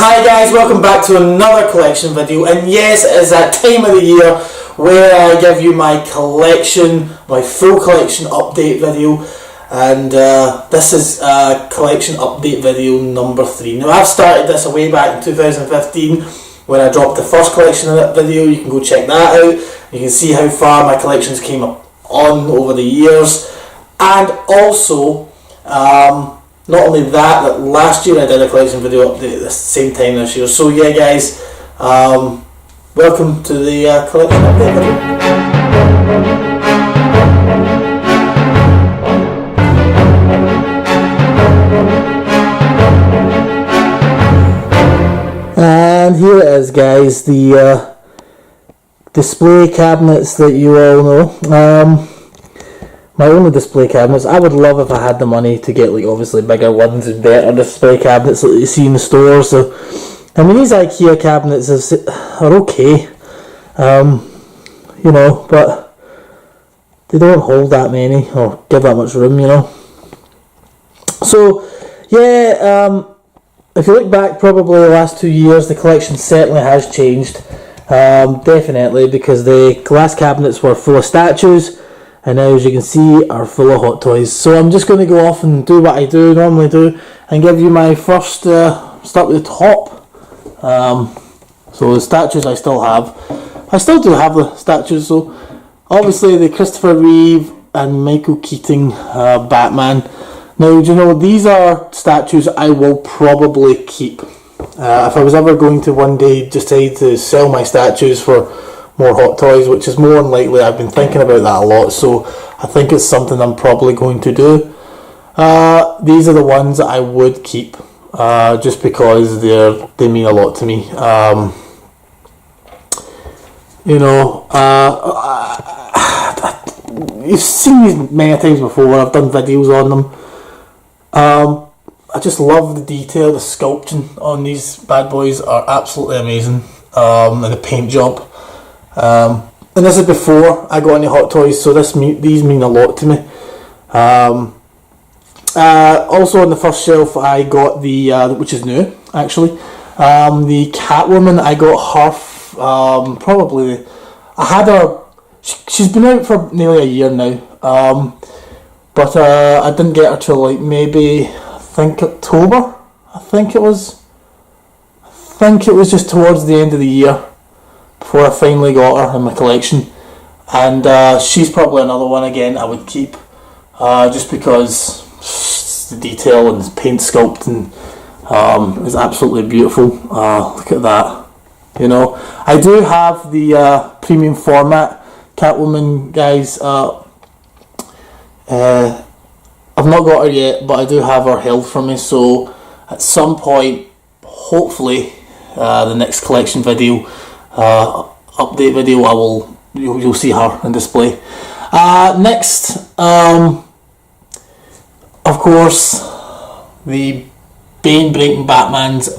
Hi guys, welcome back to another collection video, and yes, it is that time of the year where I give you my collection, my full collection update video, and this is collection update video number 3. Now I've started this way back in 2015 when I dropped the first collection of that video. You can go check that out. You can see how far my collections came up on over the years, and also not only that, but last year I did a collection video update at the same time this year. So yeah guys, welcome to the collection update video. And here it is guys, the display cabinets that you all know. My only display cabinets. I would love if I had the money to get like obviously bigger ones and better display cabinets that you see in the store. So I mean, these IKEA cabinets are okay, you know, but they don't hold that many or give that much room, you know. So yeah, if you look back probably the last 2 years, the collection certainly has changed, definitely, because the glass cabinets were full of statues, and now, as you can see, are full of hot toys. So I'm just going to go off and do what I normally do, and give you my first, start with the top. So the statues I still have. I still do have the statues, so obviously the Christopher Reeve and Michael Keaton Batman. Now, do you know, these are statues I will probably keep. If I was ever going to one day decide to sell my statues for more hot toys, which is more unlikely. I've been thinking about that a lot, so I think it's something I'm probably going to do. These are the ones that I would keep, just because they mean a lot to me. You know, you've seen these many times before. I've done videos on them. I just love the detail. The sculpting on these bad boys are absolutely amazing, and the paint job. And this is before I got any hot toys, so these mean a lot to me. Also on the first shelf I got the, which is new actually, the Catwoman. I got her, probably, I had her, she's been out for nearly a year now, but I didn't get her till like maybe, I think October, I think it was just towards the end of the year before I finally got her in my collection. And she's probably another one again I would keep, just because the detail and the paint sculpting is absolutely beautiful. Look at that, you know. I do have the premium format Catwoman, guys. I've not got her yet, but I do have her held for me, so at some point, hopefully, the next collection video, update video, you'll see her on display. Next, of course, the Bane-breaking Batman's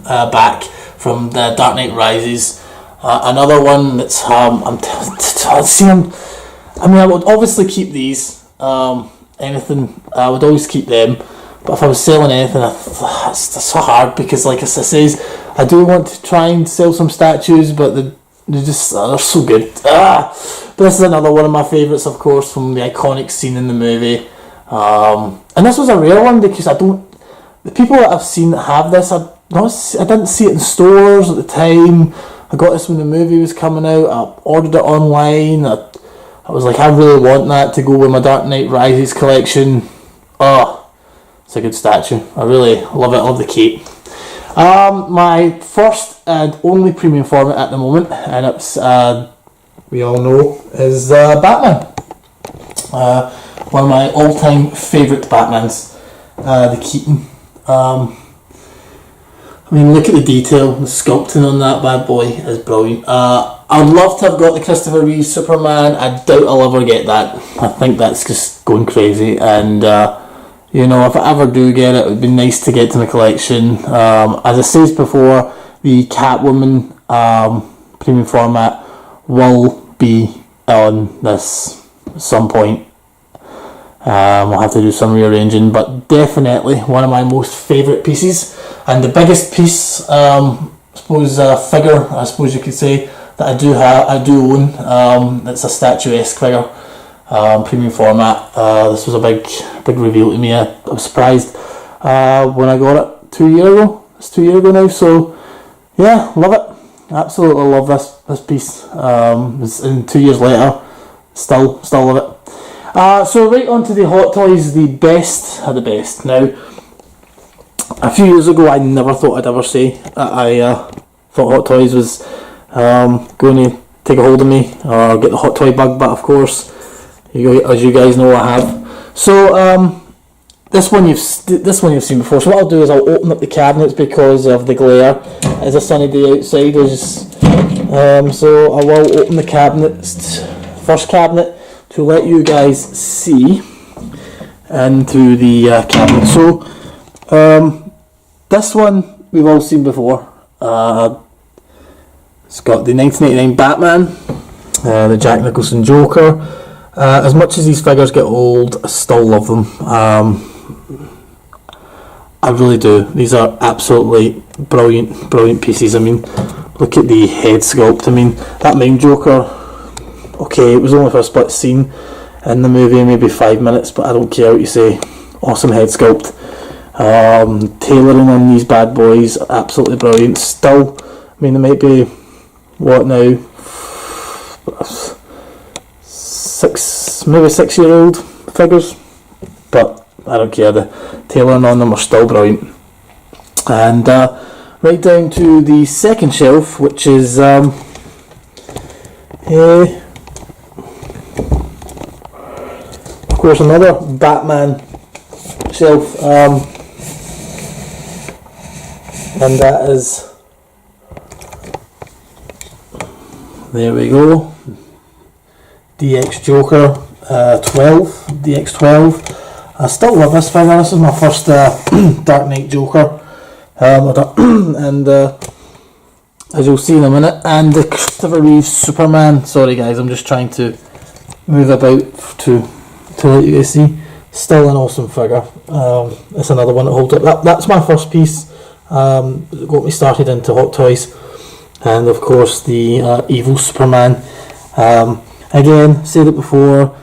back from the Dark Knight Rises. Another one that's I mean, I would obviously keep these. Anything, I would always keep them. But if I was selling anything, it's so hard, because like as I says, I do want to try and sell some statues, but they're so good. But this is another one of my favourites, of course, from the iconic scene in the movie. And this was a rare one, because the people that I've seen that have this, I didn't see it in stores at the time. I got this when the movie was coming out. I ordered it online. I was like, I really want that to go with my Dark Knight Rises collection. Oh, it's a good statue. I really love it. I love the cape. My first and only premium format at the moment, and it's, we all know, is Batman. One of my all-time favourite Batmans, the Keaton. I mean, look at the detail, the sculpting on that bad boy is brilliant. I'd love to have got the Christopher Reeve Superman. I doubt I'll ever get that. I think that's just going crazy, and you know, if I ever do get it, it would be nice to get to my collection. As I said before, the Catwoman premium format will be on this at some point. We'll have to do some rearranging, but definitely one of my most favourite pieces. And the biggest piece, figure, I suppose you could say, that I do own, it's a statuesque figure, premium format. This was a big reveal to me. I was surprised when I got it 2 years ago. It's 2 years ago now, so yeah, love it. Absolutely love this piece. And 2 years later, still love it. So right on to the Hot Toys, the best of the best. Now, a few years ago, I never thought I'd ever say that I thought Hot Toys was going to take a hold of me or get the Hot Toy bug, but of course, as you guys know, I have. So this one you've seen before. So what I'll do is I'll open up the cabinets because of the glare. It's a sunny day outside, so I will open the cabinets, first cabinet, to let you guys see into the cabinet. So this one we've all seen before. It's got the 1989 Batman, the Jack Nicholson Joker. As much as these figures get old, I still love them. I really do. These are absolutely brilliant pieces. I mean, look at the head sculpt. I mean, that main Joker, okay, it was only for a split scene in the movie, maybe 5 minutes, but I don't care what you say. Awesome head sculpt. Tailoring on these bad boys, absolutely brilliant. Still, I mean, there might be, what now, maybe 6-year-old figures, but I don't care. The tailoring on them are still brilliant. And right down to the second shelf, which is of course another Batman shelf, and that is, there we go, DX Joker 12, DX12. I still love this figure. This is my first Dark Knight Joker, and as you'll see in a minute, and the Christopher Reeve Superman. Sorry guys, I'm just trying to move about to let you guys see. Still an awesome figure. It's another one that holds up. That's my first piece. Got me started into Hot Toys, and of course the evil Superman. Again, said it before.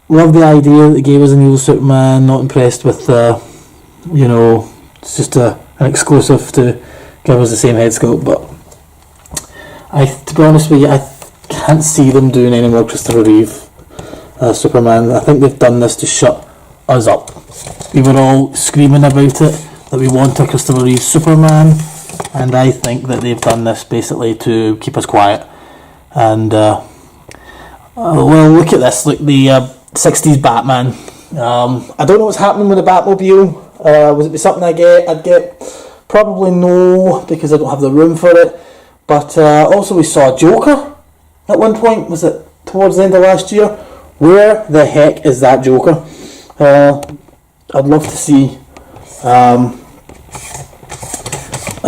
Love the idea that they gave us an evil Superman. Not impressed with it's just an exclusive to give us the same head sculpt. But to be honest with you, I can't see them doing any more Christopher Reeve Superman. I think they've done this to shut us up. We were all screaming about it, that we want a Christopher Reeve Superman, and I think that they've done this basically to keep us quiet. And well, look at this. Look, the 60s Batman. I don't know what's happening with the Batmobile. Was it something I'd get? Probably no, because I don't have the room for it. But also we saw Joker at one point. Was it towards the end of last year? Where the heck is that Joker? I'd love to see a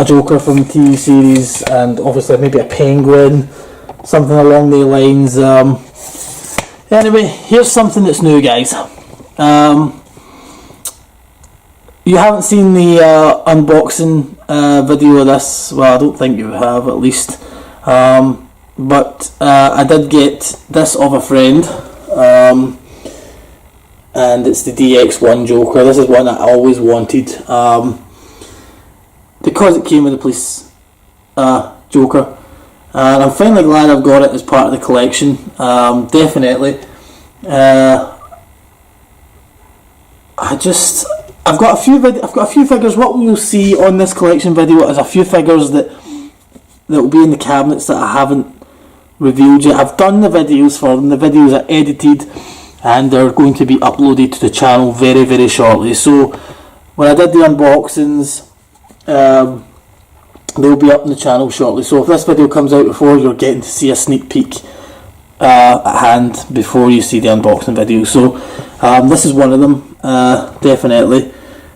Joker from the TV series, and obviously maybe a Penguin, something along the lines. Anyway, here's something that's new, guys. You haven't seen the unboxing video of this. Well, I don't think you have, at least. But I did get this off a friend, and it's the DX1 Joker. This is one I always wanted, because it came with the police Joker. And I'm finally glad I've got it as part of the collection. Definitely. I've got a few figures. What we'll see on this collection video is a few figures that will be in the cabinets that I haven't reviewed yet. I've done the videos for them. The videos are edited, and they're going to be uploaded to the channel very, very shortly. So when I did the unboxings, they'll be up on the channel shortly. So if this video comes out before, you're getting to see a sneak peek at hand before you see the unboxing video. So this is one of them, definitely,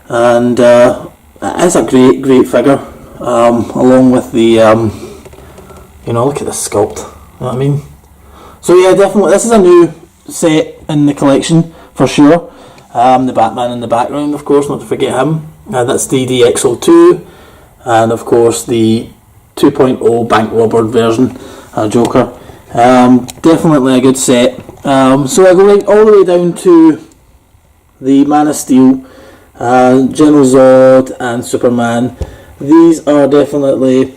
and it's a great figure, along with the look at this sculpt, you know what I mean? So yeah, definitely this is a new set in the collection for sure. The Batman in the background, of course, not to forget him. That's the DXO2, and of course the 2.0 bank robber version, Joker. Definitely a good set. So I go right all the way down to the Man of Steel, General Zod and Superman. These are definitely...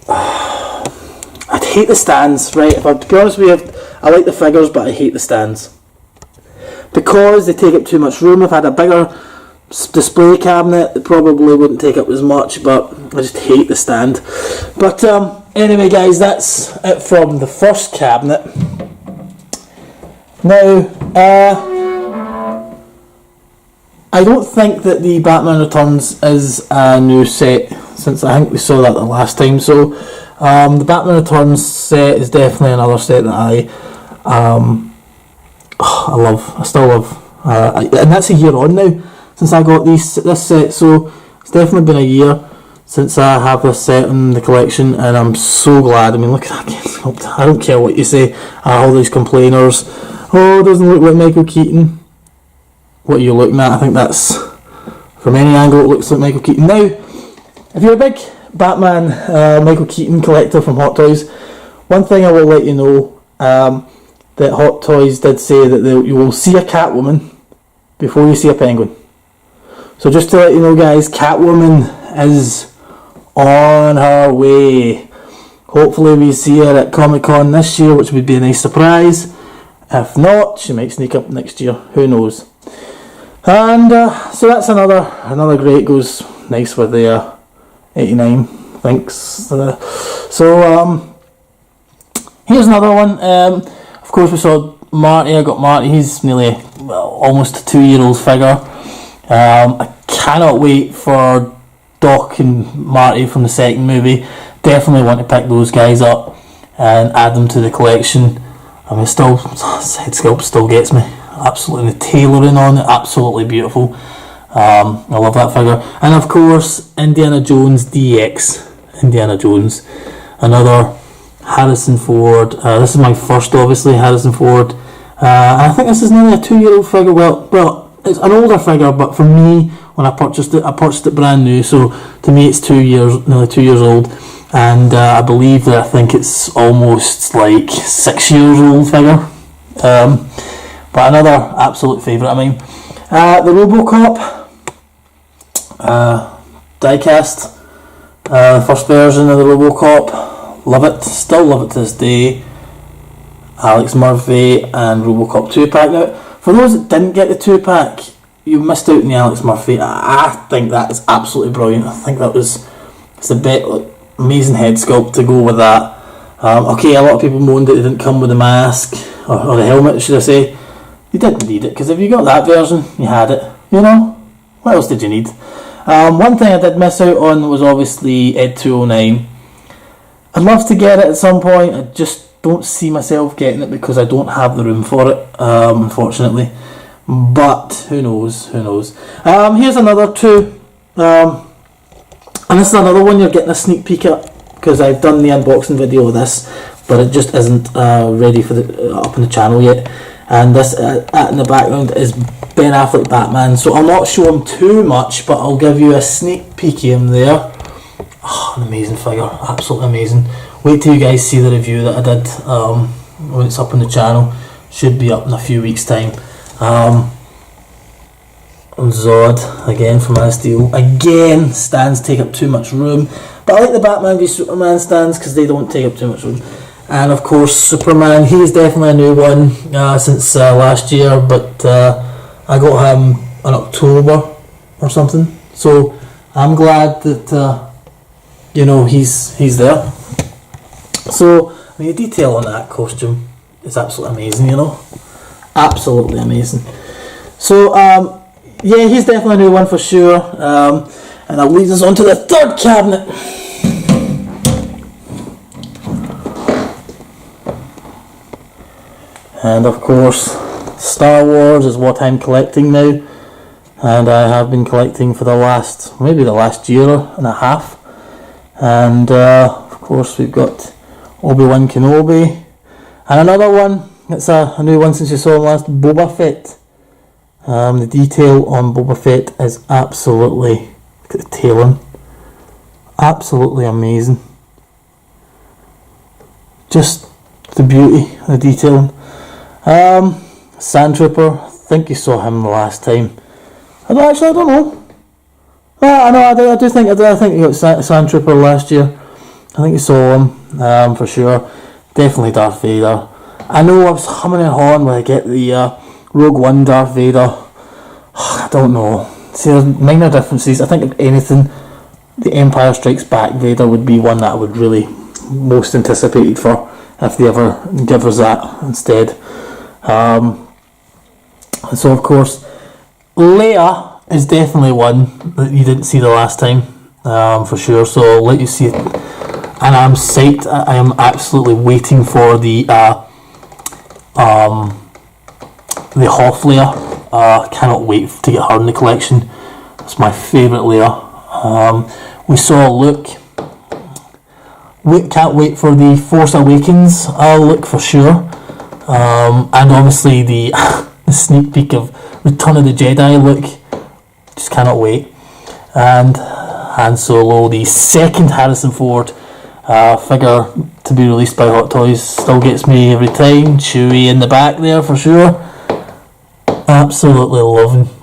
I'd hate the stands, right? If I'm to be honest with you, I like the figures, but I hate the stands. Because they take up too much room. If I had a bigger display cabinet, it probably wouldn't take up as much, but I just hate the stand. But anyway guys, that's it from the first cabinet. Now, I don't think that the Batman Returns is a new set, since I think we saw that the last time. So the Batman Returns set is definitely another set that I love. I still love, and that's a year on now since I got this set. So it's definitely been a year since I have this set in the collection, and I'm so glad. I mean, look at that sculpt. I don't care what you say. All these complainers. Oh, it doesn't look like Michael Keaton. What are you looking at? I think that's, from any angle, it looks like Michael Keaton. Now, if you're a big Batman Michael Keaton collector from Hot Toys, one thing I will let you know, that Hot Toys did say that you will see a Catwoman before you see a Penguin. So just to let you know guys, Catwoman is on her way. Hopefully we see her at Comic-Con this year, which would be a nice surprise. If not, she might sneak up next year, who knows. And so that's another great, goes nice with the 89, thanks. So here's another one. Of course we saw Marty. I got Marty. He's nearly, well, almost a 2-year-old figure. I cannot wait for Doc and Marty from the second movie. Definitely want to pick those guys up and add them to the collection. I mean, still, head sculpt still gets me. Absolutely, the tailoring on it, absolutely beautiful. I love that figure. And of course, Indiana Jones DX. Indiana Jones. Another Harrison Ford. This is my first, obviously, Harrison Ford. I think this is nearly a 2-year-old figure. Well, it's an older figure, but for me, when I purchased it brand new. So to me, it's nearly 2 years old. And I believe that I think it's almost like 6 years old figure. But another absolute favourite. I mean, the RoboCop diecast, first version of the RoboCop, love it, still love it to this day. Alex Murphy and RoboCop 2-pack. Now, for those that didn't get the 2-pack, you missed out on the Alex Murphy. I think that is absolutely brilliant. I think it's a bit like amazing head sculpt to go with that. Okay, a lot of people moaned that it didn't come with the mask or the helmet, should I say. You didn't need it, because if you got that version, you had it. You know, what else did you need? One thing I did miss out on was obviously Ed 209. I'd love to get it at some point. I just don't see myself getting it because I don't have the room for it, unfortunately. But who knows? Who knows? Here's another two, and this is another one you're getting a sneak peek at, because I've done the unboxing video of this, but it just isn't ready for the up on the channel yet. And this in the background is Ben Affleck Batman, so I'll not show him too much, but I'll give you a sneak peek of him there. Oh, an amazing figure, absolutely amazing. Wait till you guys see the review that I did when it's up on the channel. Should be up in a few weeks' time. And Zod, again from Man of Steel. Again, stands take up too much room, but I like the Batman v Superman stands because they don't take up too much room. And of course Superman, he's definitely a new one since last year, but I got him in October or something, so I'm glad that you know, he's there. So I mean, the detail on that costume is absolutely amazing, you know, absolutely amazing. So yeah, he's definitely a new one for sure. And that leads us on to the third cabinet. And of course, Star Wars is what I'm collecting now, and I have been collecting for maybe the last year and a half. And of course we've got Obi-Wan Kenobi, and another one, it's a new one since you saw him last, Boba Fett. The detail on Boba Fett is absolutely Look at the tailing. Absolutely amazing. Just the beauty, the detailing. Sand Trooper, I think you saw him the last time. I don't know. Well, I do think you got Sand Trooper last year. I think you saw him, for sure. Definitely Darth Vader. I know I was humming and hawing when I get the Rogue One Darth Vader. I don't know. See, there's minor differences. I think if anything, the Empire Strikes Back Vader would be one that I would really most anticipated for, if they ever give us that instead. And so of course, Leia is definitely one that you didn't see the last time, for sure. So I'll let you see it, and I'm psyched. I am absolutely waiting for the Hoth Leia. Cannot wait to get her in the collection. It's my favourite Leia. We saw Luke. Can't wait for the Force Awakens look for sure. And obviously the, the sneak peek of Return of the Jedi look. Just cannot wait. And Han Solo, the second Harrison Ford figure to be released by Hot Toys, still gets me every time. Chewie in the back there for sure. Absolutely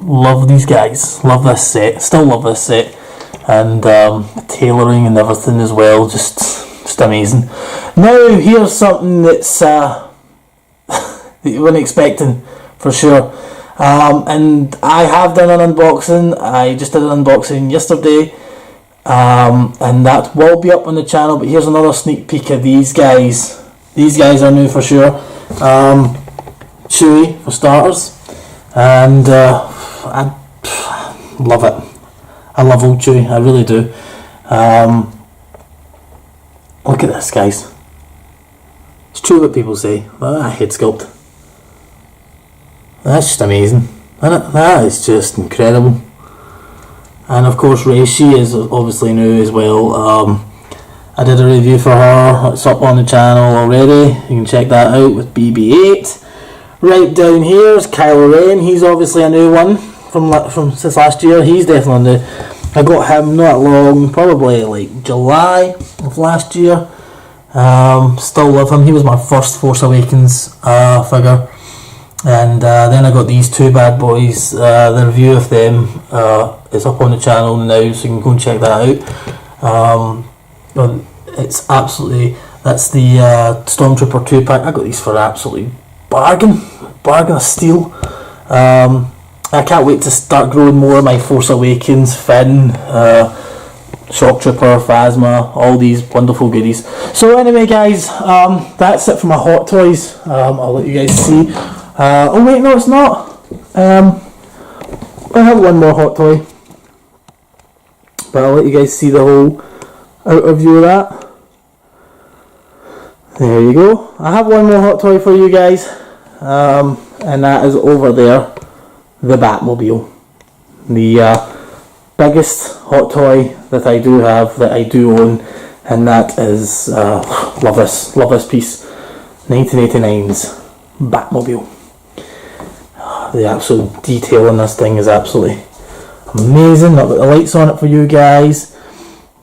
love these guys. Love this set. Still love this set. And the tailoring and everything as well. Just amazing. Now here's something that's that you weren't expecting for sure. And I have done an unboxing. I just did an unboxing yesterday. And that will be up on the channel. But here's another sneak peek of these guys. These guys are new for sure. Chewie for starters. And I love it. I love old Chewie, I really do. Look at this, guys. It's true what people say. Head sculpt. That's just amazing, isn't it? That is just incredible. And of course Rey, she is obviously new as well. I did a review for her. It's up on the channel already. You can check that out with BB-8. Right down here is Kylo Ren. He's obviously a new one from since last year. He's definitely new. I got him not long, probably like July of last year. Still love him. He was my first Force Awakens figure. And then I got these two bad boys. The review of them is up on the channel now, so you can go and check that out. But it's absolutely, that's the Stormtrooper 2-pack. I got these for absolutely bargain of steel. I can't wait to start growing more of my Force Awakens, Finn, Shock Trooper, Phasma, all these wonderful goodies. So anyway guys, that's it for my Hot Toys. I'll let you guys see. Oh wait, no it's not. I have one more Hot Toy, but I'll let you guys see the whole outer view of that. There you go. I have one more Hot Toy for you guys, and that is over there, the Batmobile. The biggest Hot Toy that I do have, that I do own, and that is, love this piece, 1989's Batmobile. The absolute detail in this thing is absolutely amazing. I've got the lights on it for you guys.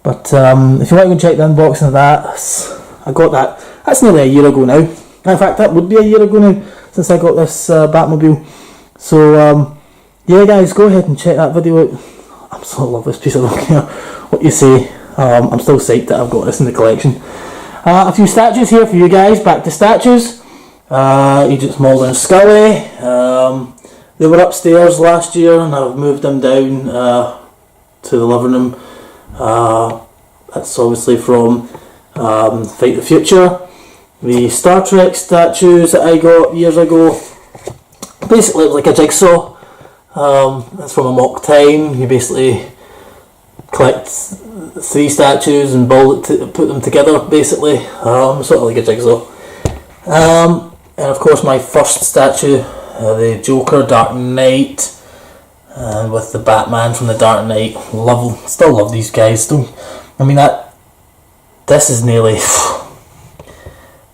But if you want to go check the unboxing of that, I got that. That's nearly a year ago now. In fact, that would be a year ago now since I got this Batmobile. So yeah, guys, go ahead and check that video out. I absolutely love this piece. I don't care what you say. I'm still psyched that I've got this in the collection. A few statues here for you guys. Back to statues. Agent Mulder and Scully. They were upstairs last year and I've moved them down to the living room. That's obviously from Fight the Future. The Star Trek statues that I got years ago, basically it was like a jigsaw. That's from a mock time. You basically collect 3 statues and build it put them together basically, sort of like a jigsaw. And of course my first statue, the Joker Dark Knight, with the Batman from the Dark Knight. Still love these guys. This is nearly,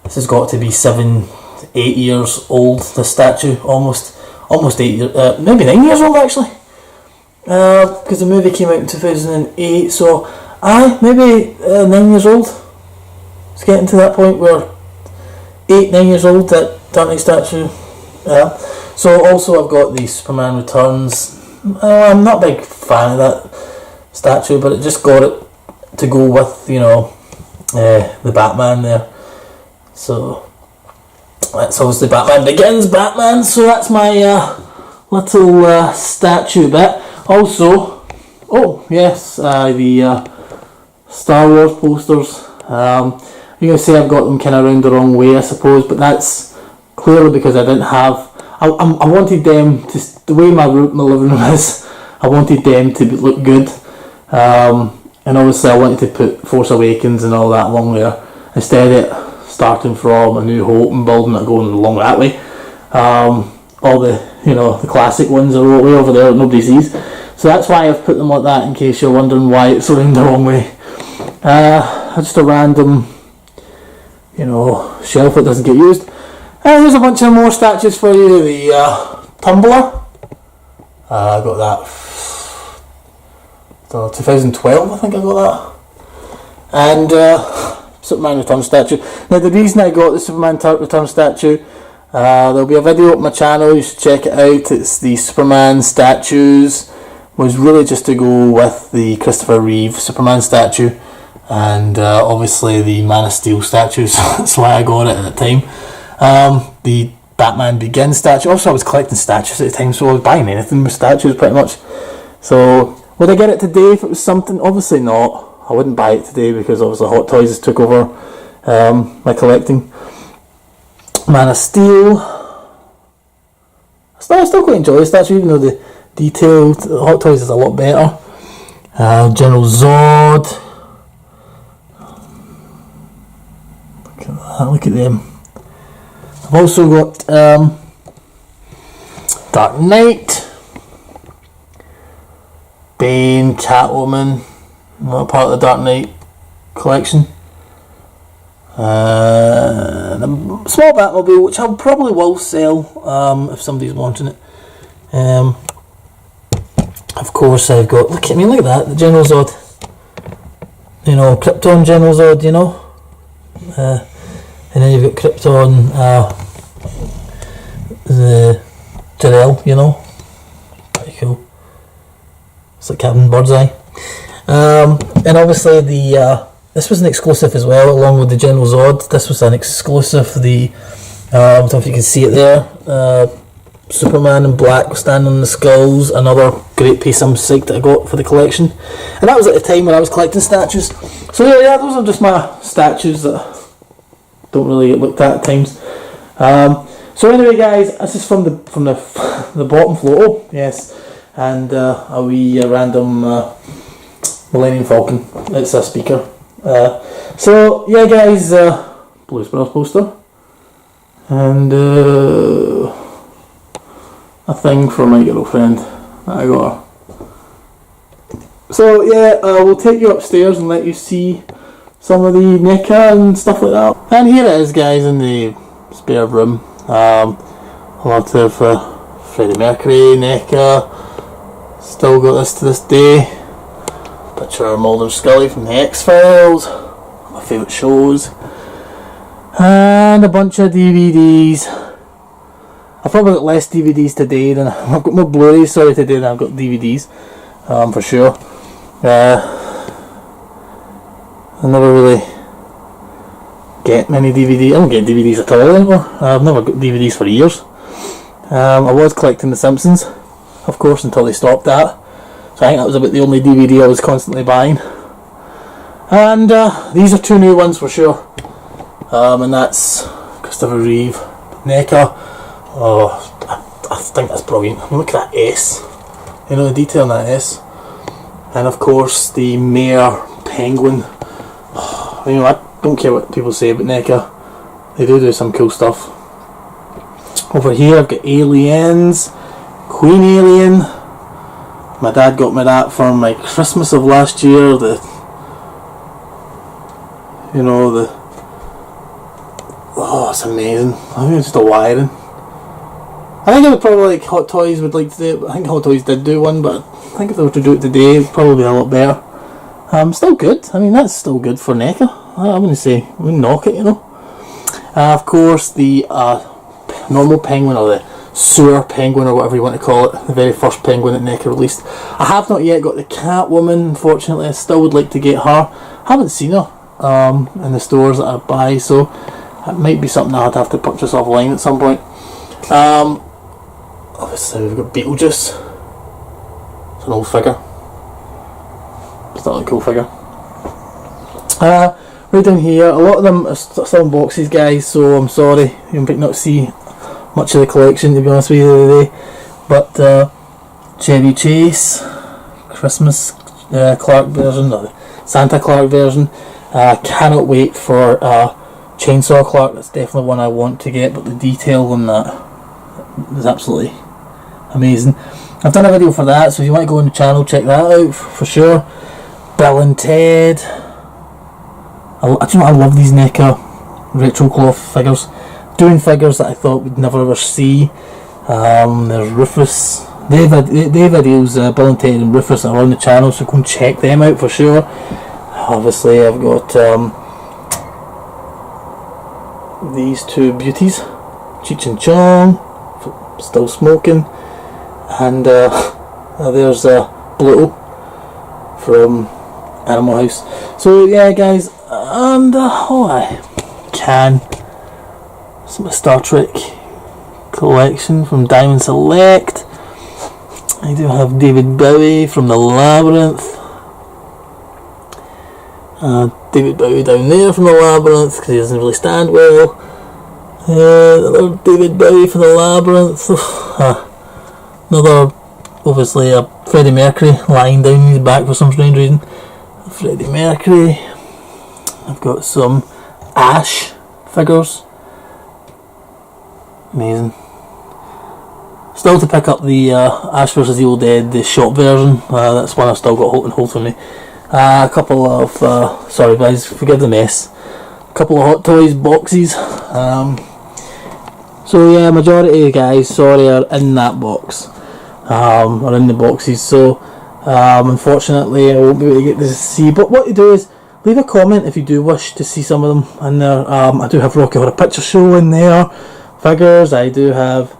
this has got to be 7-8 years old, the statue, almost 8 years, maybe 9 years old actually. because the movie came out in 2008, so maybe 9 years old. It's getting to that point where 9 years old, that Dark Knight statue. Yeah. So also I've got the Superman Returns. I'm not a big fan of that statue, but it just got it to go with, you know, the Batman there. So that's obviously Batman Begins Batman. So that's my little statue bit. Also, oh yes, the Star Wars posters. You're going to say I've got them kind of around the wrong way, I suppose, but that's clearly because I didn't have... I wanted them to... The way my living room is, I wanted them to look good. And obviously I wanted to put Force Awakens and all that along there, instead of starting from A New Hope and building it going along that way. All the, you know, the classic ones are way over there that nobody sees. So that's why I've put them like that, in case you're wondering why it's around the wrong way. Just a random, you know, shelf that doesn't get used. And there's a bunch of more statues for you. The tumbler. I got that 2012, I think I got that. And Superman Return statue. Now the reason I got the Superman Return statue, there'll be a video on my channel, you should check it out. It's the Superman statues. Was really just to go with the Christopher Reeve Superman statue, and obviously the Man of Steel statues. That's why I got it at the time. The Batman Begins statue. Also, I was collecting statues at the time, so I was buying anything with statues pretty much. So would I get it today if it was something? Obviously not. I wouldn't buy it today because obviously Hot Toys has took over my collecting. Man of Steel. I still quite enjoy the statue, even though the detailed Hot Toys is a lot better. General Zod. Look at that, look at them. I've also got Dark Knight, Bane, Catwoman, not part of the Dark Knight collection. And a small Batmobile, which I probably will sell if somebody's wanting it. Of course, I've got, look at that, the General Zod. You know, Krypton General Zod, you know. And then you've got Krypton, the Jarell, you know. Pretty cool. It's like Captain Birdseye. And obviously this was an exclusive as well, along with the General Zod. This was an exclusive. I don't know if you can see it there. Superman in black standing on the skulls. Another great piece I'm psyched that I got for the collection. And that was at the time when I was collecting statues. So yeah, those are just my statues that don't really get looked at times. So anyway, guys, this is from the bottom floor. Oh yes, and a wee random Millennium Falcon. It's a speaker. So yeah, guys, Blues Brothers poster, and a thing for my girlfriend that I got her. So yeah, we'll take you upstairs and let you see some of the NECA and stuff like that. And here it is, guys, in the spare room. A lot of Freddie Mercury, NECA. Still got this to this day. Picture of Mulder and Scully from the X-Files. My favourite shows. And a bunch of DVDs. I've probably got less DVDs today than I've got more Blu Rays today than I've got DVDs. For sure. I never really get many DVDs. I don't get DVDs at all anymore. I've never got DVDs for years. I was collecting The Simpsons, of course, until they stopped that. So I think that was about the only DVD I was constantly buying. And these are two new ones for sure. And that's Christopher Reeve, NECA. Oh, I think that's brilliant. I mean, look at that S. You know, the detail on that S. And of course, the Mayor Penguin. You know, I don't care what people say about NECA. They do some cool stuff. Over here I've got Aliens, Queen Alien. My dad got me that for my Christmas of last year. Oh, it's amazing. I think it's just a wiring. I think I would probably like Hot Toys would like to do it. I think Hot Toys did do one, but I think if they were to do it today, it would probably be a lot better. Still good. I mean, that's still good for NECA. I wouldn't knock it, you know. Of course, the normal penguin, or the sewer penguin, or whatever you want to call it, the very first penguin that NECA released. I have not yet got the Catwoman, unfortunately. I still would like to get her. I haven't seen her in the stores that I buy, so that might be something I'd have to purchase offline at some point. Obviously we've got Beetlejuice. It's an old figure. Still a cool figure. Right down here, a lot of them are still in boxes, guys, so I'm sorry you might not see much of the collection, to be honest with you, today. But Chevy Chase, Christmas Clark version, or the Santa Clark version. Cannot wait for Chainsaw Clark. That's definitely one I want to get, but the detail on that is absolutely amazing. I've done a video for that, so if you want to go on the channel, check that out for sure. Bill and Ted. I love these NECA retro cloth figures. Doing figures that I thought we'd never ever see. There's Rufus. They videos, Bill and Ted and Rufus, are on the channel, so go and check them out for sure. Obviously I've got these two beauties, Cheech and Chong, still smoking, and there's Bluto from Animal House. So yeah, guys, and some Star Trek collection from Diamond Select. I do have David Bowie from The Labyrinth. David Bowie down there from The Labyrinth, because he doesn't really stand well. Another David Bowie from The Labyrinth. Another, obviously, a Freddie Mercury lying down his back for some strange reason. Freddie Mercury. I've got some Ash figures. Amazing. Still to pick up the Ash vs Evil Dead, the shop version. That's one I've still got on hold for me. A couple of, sorry guys, forgive the mess. A couple of Hot Toys boxes. So yeah, majority of guys, sorry, are in that box. Are in the boxes. So unfortunately I won't be able to get to see. But what you do is leave a comment if you do wish to see some of them in there. I do have Rocky Horror Picture Show in there figures. I do have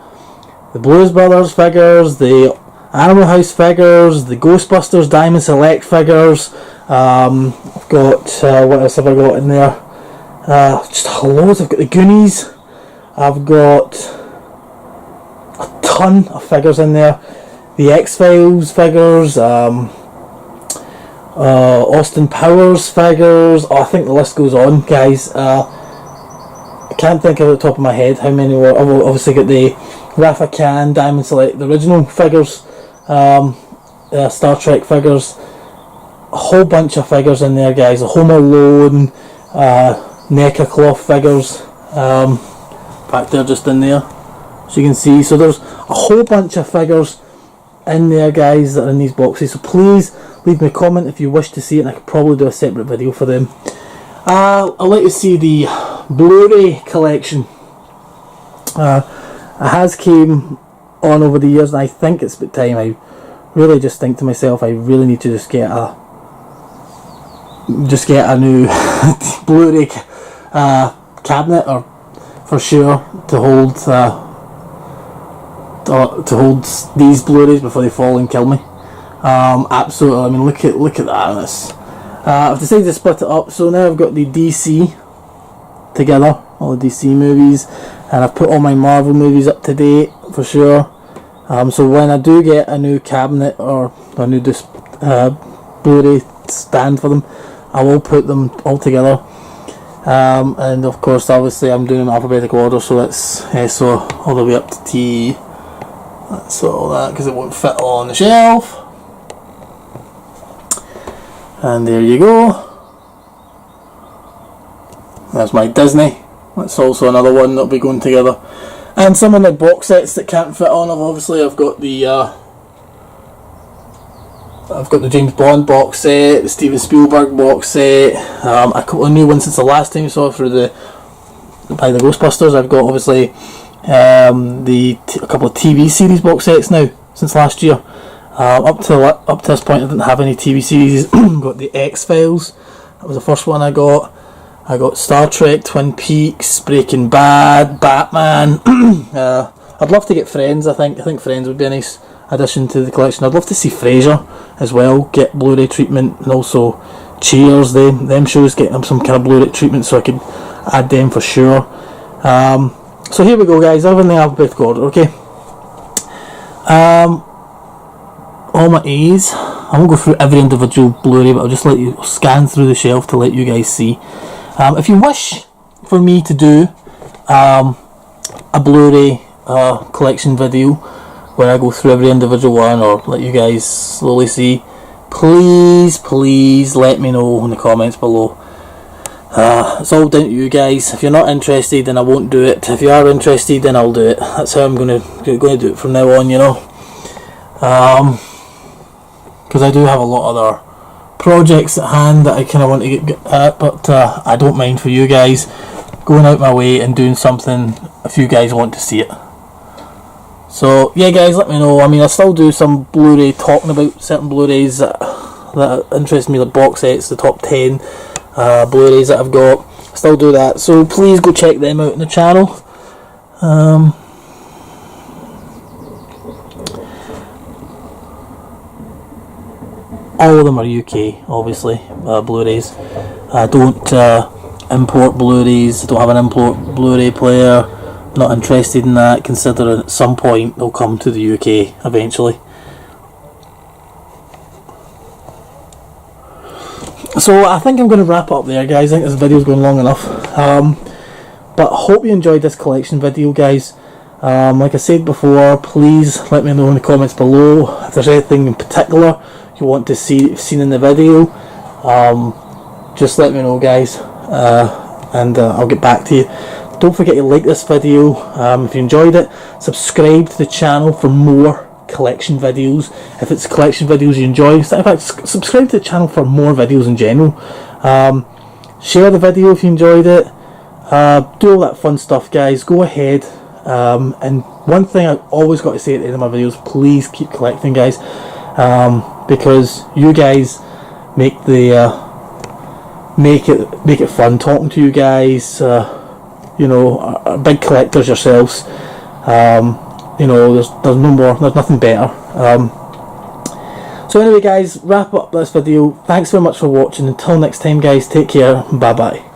the Blues Brothers figures, the Animal House figures, the Ghostbusters Diamond Select figures. I've got, what else have I got in there? Just loads. I've got the Goonies. I've got a ton of figures in there. The X-Files figures, Austin Powers figures. I think the list goes on, guys. I can't think of the top of my head how many were. I've obviously got the Rafa Khan Diamond Select, the original figures, Star Trek figures, a whole bunch of figures in there, guys. A Home Alone, NECA cloth figures, back there, just in there, so you can see. So there's a whole bunch of figures in there, guys, that are in these boxes. So please leave me a comment if you wish to see it, and I could probably do a separate video for them. I'd like to see the Blu Ray collection. It has came on over the years, and I think it's about time. I really just think to myself, I really need to just get a new Blu Ray cabinet, or for sure, to hold these Blu Rays before they fall and kill me. Absolutely. I mean, look at that. I've decided to split it up, so now I've got the DC together, all the DC movies, and I've put all my Marvel movies up to date for sure. So when I do get a new cabinet or a new Blu-ray stand for them, I will put them all together. And of course, obviously, I'm doing an alphabetical order, so that's SO all the way up to T. That's all that, because it won't fit all on the shelf. And there you go. That's my Disney. That's also another one that'll be going together. And some of the box sets that can't fit on. Obviously, I've got the James Bond box set, the Steven Spielberg box set, a couple of new ones since the last time you saw through the Ghostbusters. I've got obviously a couple of TV series box sets now since last year. Up to this point, I didn't have any TV series. Got the X-Files. That was the first one I got. I got Star Trek, Twin Peaks, Breaking Bad, Batman. I'd love to get Friends. I think Friends would be a nice addition to the collection. I'd love to see Frasier as well get Blu-ray treatment, and also Cheers. Them shows get some kind of Blu-ray treatment, so I could add them for sure. So here we go, guys. Everything in alphabetical order, okay? All my A's. I won't go through every individual Blu-ray, but I'll just let you scan through the shelf to let you guys see. If you wish for me to do a Blu-ray collection video where I go through every individual one, or let you guys slowly see, please let me know in the comments below. It's all down to you guys. If you're not interested, then I won't do it. If you are interested, then I'll do it. That's how I'm going to do it from now on, you know. Because I do have a lot of other projects at hand that I kind of want to get at, but I don't mind for you guys going out my way and doing something if you guys want to see it. So yeah, guys, let me know. I mean, I still do some Blu-ray talking about certain Blu-rays that interest me, like box sets, the top 10 Blu-rays that I've got. I still do that, so please go check them out on the channel. All of them are UK, obviously, Blu-rays. I don't import Blu-rays, I don't have an import Blu-ray player. Not interested in that, considering at some point they'll come to the UK eventually. So I think I'm going to wrap up there, guys. I think this video's going long enough. But I hope you enjoyed this collection video, guys. Like I said before, please let me know in the comments below if there's anything in particular you want to see seen in the video. Just let me know, guys, and I'll get back to you. Don't forget to like this video if you enjoyed it. Subscribe to the channel for more collection videos. If it's collection videos you enjoy, in fact, subscribe to the channel for more videos in general. Share the video if you enjoyed it. Do all that fun stuff, guys. Go ahead. And one thing I always got to say at the end of my videos: please keep collecting, guys, because you guys make the make it fun talking to you guys. You know, big collectors yourselves. You know, there's nothing better. So anyway, guys, wrap up this video. Thanks very much for watching. Until next time, guys, take care. Bye bye.